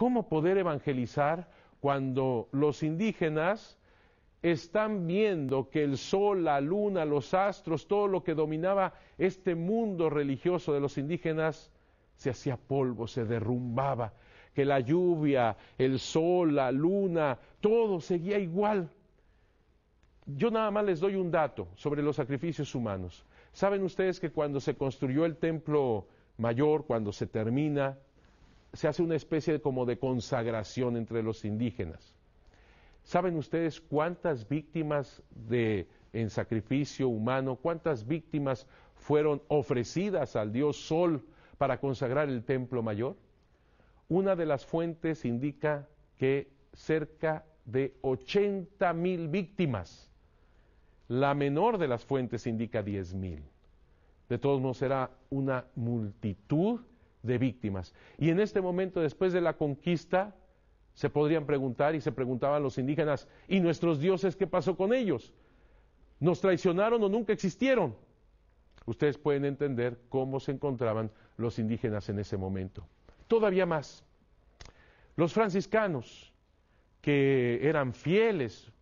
¿Cómo poder evangelizar cuando los indígenas están viendo que el sol, la luna, los astros, todo lo que dominaba este mundo religioso de los indígenas se hacía polvo, se derrumbaba, que la lluvia, el sol, la luna, todo seguía igual? Yo nada más les doy un dato sobre los sacrificios humanos. ¿Saben ustedes que cuando se construyó el templo mayor, cuando se termina, se hace una especie como de consagración entre los indígenas? ¿Saben ustedes cuántas víctimas en sacrificio humano, cuántas víctimas fueron ofrecidas al dios Sol para consagrar el templo mayor? Una de las fuentes indica que cerca de 80,000 víctimas. La menor de las fuentes indica 10,000. De todos modos, era una multitud de víctimas. Y en este momento, después de la conquista, se podrían preguntar, y se preguntaban los indígenas, ¿y nuestros dioses qué pasó con ellos? ¿Nos traicionaron o nunca existieron? Ustedes pueden entender cómo se encontraban los indígenas en ese momento. Todavía más, los franciscanos, que eran fieles,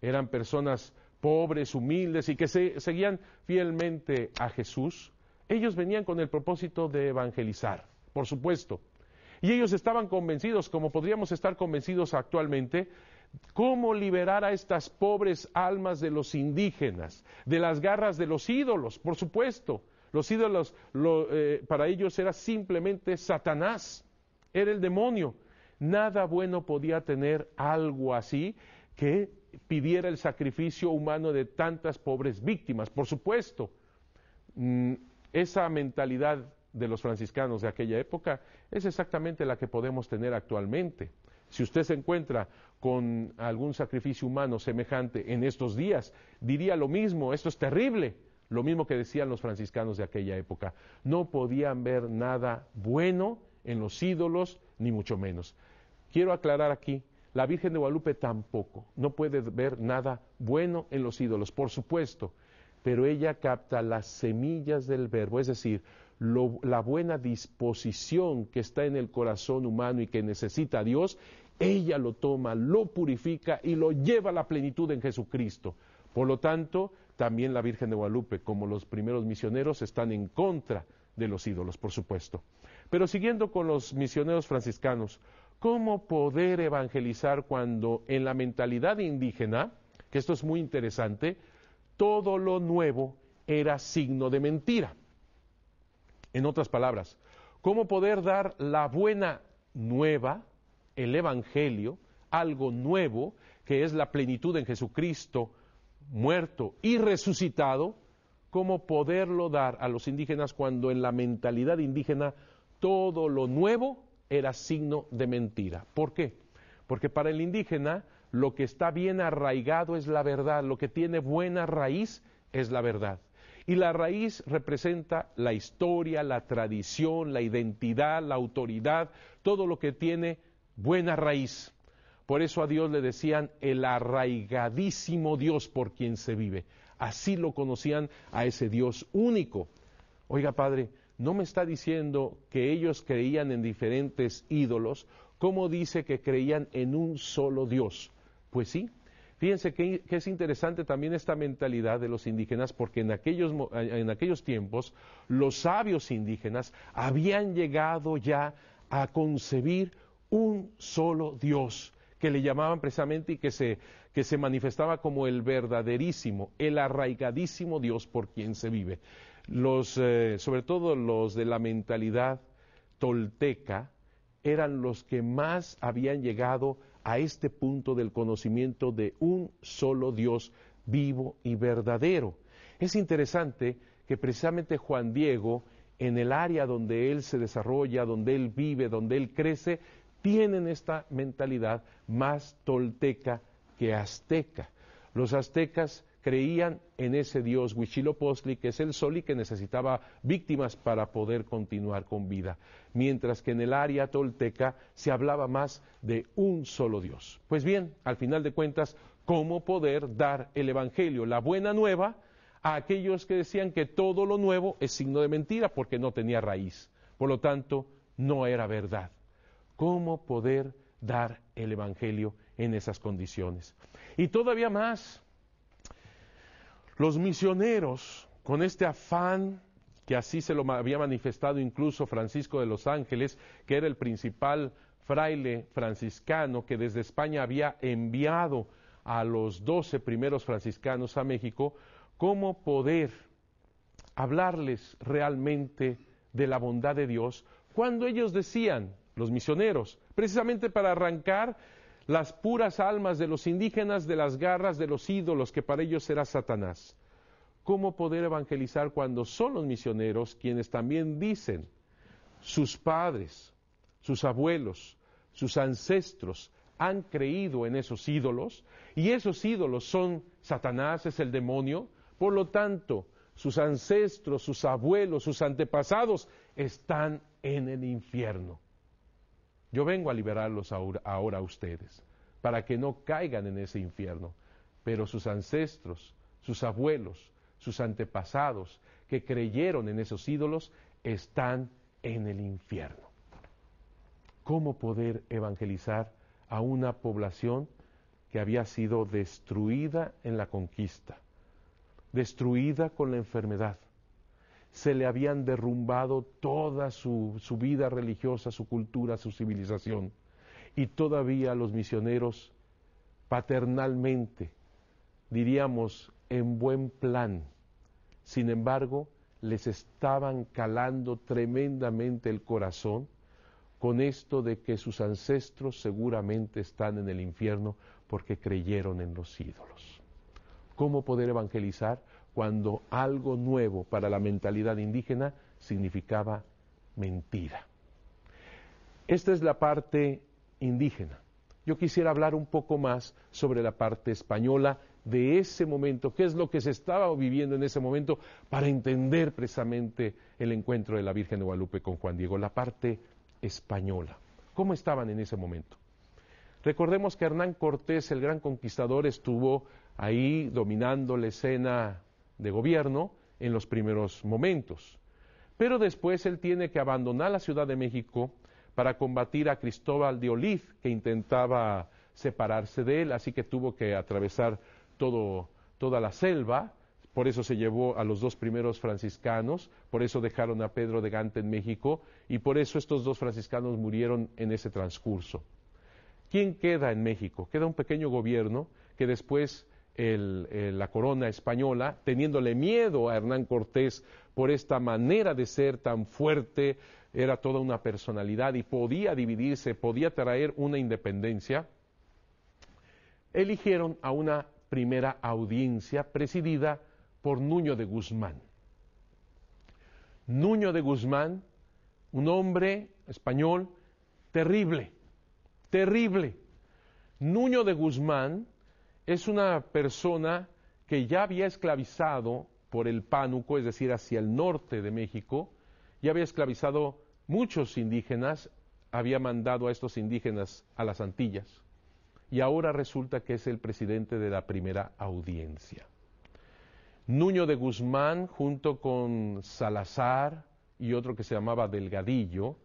eran personas pobres, humildes, y que seguían fielmente a Jesús, ellos venían con el propósito de evangelizar, por supuesto. Y ellos estaban convencidos, como podríamos estar convencidos actualmente, cómo liberar a estas pobres almas de los indígenas, de las garras de los ídolos, por supuesto. Los ídolos para ellos era simplemente Satanás, era el demonio. Nada bueno podía tener algo así que pidiera el sacrificio humano de tantas pobres víctimas. Por supuesto, esa mentalidad de los franciscanos de aquella época es exactamente la que podemos tener actualmente. Si usted se encuentra con algún sacrificio humano semejante en estos días, diría lo mismo: esto es terrible, lo mismo que decían los franciscanos de aquella época. No podían ver nada bueno en los ídolos, ni mucho menos. Quiero aclarar aquí, la Virgen de Guadalupe tampoco, no puede ver nada bueno en los ídolos, por supuesto, pero ella capta las semillas del verbo, es decir, la buena disposición que está en el corazón humano y que necesita a Dios, ella lo toma, lo purifica y lo lleva a la plenitud en Jesucristo. Por lo tanto, también la Virgen de Guadalupe, como los primeros misioneros, están en contra de los ídolos, por supuesto. Pero siguiendo con los misioneros franciscanos, ¿cómo poder evangelizar cuando en la mentalidad indígena, que esto es muy interesante, todo lo nuevo era signo de mentira? En otras palabras, ¿cómo poder dar la buena nueva, el evangelio, algo nuevo, que es la plenitud en Jesucristo, muerto y resucitado? ¿Cómo poderlo dar a los indígenas cuando en la mentalidad indígena todo lo nuevo era signo de mentira? ¿Por qué? Porque para el indígena lo que está bien arraigado es la verdad, lo que tiene buena raíz es la verdad. Y la raíz representa la historia, la tradición, la identidad, la autoridad, todo lo que tiene buena raíz. Por eso a Dios le decían el arraigadísimo Dios por quien se vive. Así lo conocían a ese Dios único. Oiga, Padre, no me está diciendo que ellos creían en diferentes ídolos. ¿Cómo dice que creían en un solo Dios? Pues sí. Fíjense que es interesante también esta mentalidad de los indígenas, porque en aquellos tiempos los sabios indígenas habían llegado ya a concebir un solo Dios, que le llamaban precisamente y que se manifestaba como el verdaderísimo, el arraigadísimo Dios por quien se vive. Sobre todo los de la mentalidad tolteca, eran los que más habían llegado a este punto del conocimiento de un solo Dios vivo y verdadero. Es interesante que precisamente Juan Diego, en el área donde él se desarrolla, donde él vive, donde él crece, tienen esta mentalidad más tolteca que azteca. Los aztecas creían en ese Dios Huitzilopochtli, que es el sol y que necesitaba víctimas para poder continuar con vida, mientras que en el área tolteca se hablaba más de un solo Dios. Pues bien, al final de cuentas, ¿cómo poder dar el Evangelio, la buena nueva, a aquellos que decían que todo lo nuevo es signo de mentira porque no tenía raíz? Por lo tanto, no era verdad. ¿Cómo poder dar el Evangelio en esas condiciones? Y todavía más, los misioneros, con este afán, que así se lo había manifestado incluso Francisco de los Ángeles, que era el principal fraile franciscano que desde España había enviado a los 12 primeros franciscanos a México, cómo poder hablarles realmente de la bondad de Dios, cuando ellos decían, los misioneros, precisamente para arrancar las puras almas de los indígenas de las garras de los ídolos que para ellos era Satanás. ¿Cómo poder evangelizar cuando son los misioneros quienes también dicen, sus padres, sus abuelos, sus ancestros han creído en esos ídolos y esos ídolos son Satanás, es el demonio? Por lo tanto, sus ancestros, sus abuelos, sus antepasados están en el infierno. Yo vengo a liberarlos ahora a ustedes, para que no caigan en ese infierno. Pero sus ancestros, sus abuelos, sus antepasados que creyeron en esos ídolos están en el infierno. ¿Cómo poder evangelizar a una población que había sido destruida en la conquista, destruida con la enfermedad? Se le habían derrumbado toda su vida religiosa, su cultura, su civilización. Y todavía los misioneros, paternalmente, diríamos, en buen plan, sin embargo, les estaban calando tremendamente el corazón con esto de que sus ancestros seguramente están en el infierno porque creyeron en los ídolos. ¿Cómo poder evangelizar cuando algo nuevo para la mentalidad indígena significaba mentira? Esta es la parte indígena. Yo quisiera hablar un poco más sobre la parte española de ese momento, qué es lo que se estaba viviendo en ese momento para entender precisamente el encuentro de la Virgen de Guadalupe con Juan Diego, la parte española. ¿Cómo estaban en ese momento? Recordemos que Hernán Cortés, el gran conquistador, estuvo ahí dominando la escena de gobierno en los primeros momentos. Pero después él tiene que abandonar la Ciudad de México para combatir a Cristóbal de Olid, que intentaba separarse de él, así que tuvo que atravesar toda la selva. Por eso se llevó a los 2 primeros franciscanos, por eso dejaron a Pedro de Gante en México, y por eso estos 2 franciscanos murieron en ese transcurso. ¿Quién queda en México? Queda un pequeño gobierno que después la corona española, teniéndole miedo a Hernán Cortés por esta manera de ser tan fuerte, era toda una personalidad y podía dividirse, podía traer una independencia, eligieron a una primera audiencia presidida por Nuño de Guzmán. Nuño de Guzmán, un hombre español terrible, terrible. Nuño de Guzmán es una persona que ya había esclavizado por el Pánuco, es decir, hacia el norte de México, ya había esclavizado muchos indígenas, había mandado a estos indígenas a las Antillas, y ahora resulta que es el presidente de la primera audiencia. Nuño de Guzmán, junto con Salazar y otro que se llamaba Delgadillo,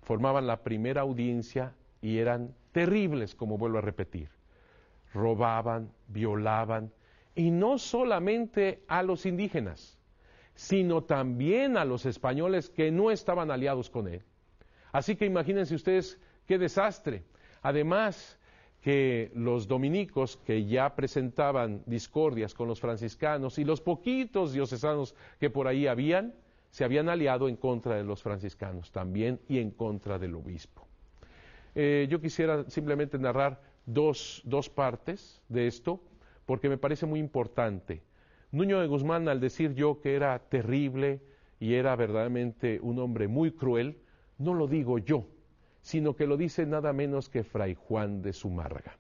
formaban la primera audiencia y eran terribles, como vuelvo a repetir. Robaban, violaban, y no solamente a los indígenas, sino también a los españoles que no estaban aliados con él. Así que imagínense ustedes qué desastre. Además que los dominicos, que ya presentaban discordias con los franciscanos, y los poquitos diocesanos que por ahí habían, se habían aliado en contra de los franciscanos también y en contra del obispo. Yo quisiera simplemente narrar dos partes de esto, porque me parece muy importante. Nuño de Guzmán, al decir yo que era terrible y era verdaderamente un hombre muy cruel, no lo digo yo, sino que lo dice nada menos que Fray Juan de Zumárraga.